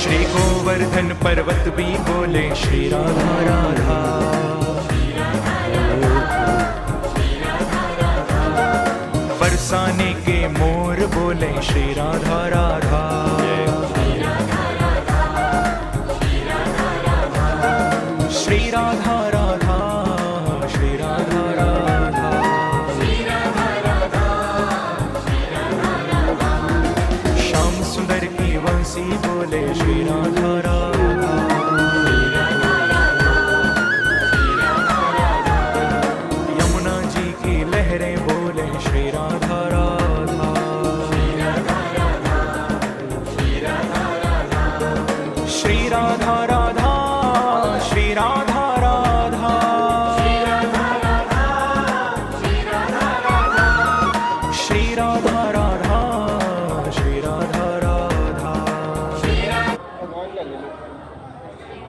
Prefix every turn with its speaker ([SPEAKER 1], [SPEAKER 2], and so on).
[SPEAKER 1] श्री गोवर्धन पर्वत भी बोले श्री राधा राधा। बरसाने के मोर बोले श्री राधा राधा। श्री राधा राधा, श्री राधा राधा। श्याम सुंदर की वंशी बोले श्री राधा राधा। यमुना जी की लहरें बोले श्री राधा राधा। श्री राधा राधा, श्री राधा राधा। श्री राधा राधा, श्री राधा राधा।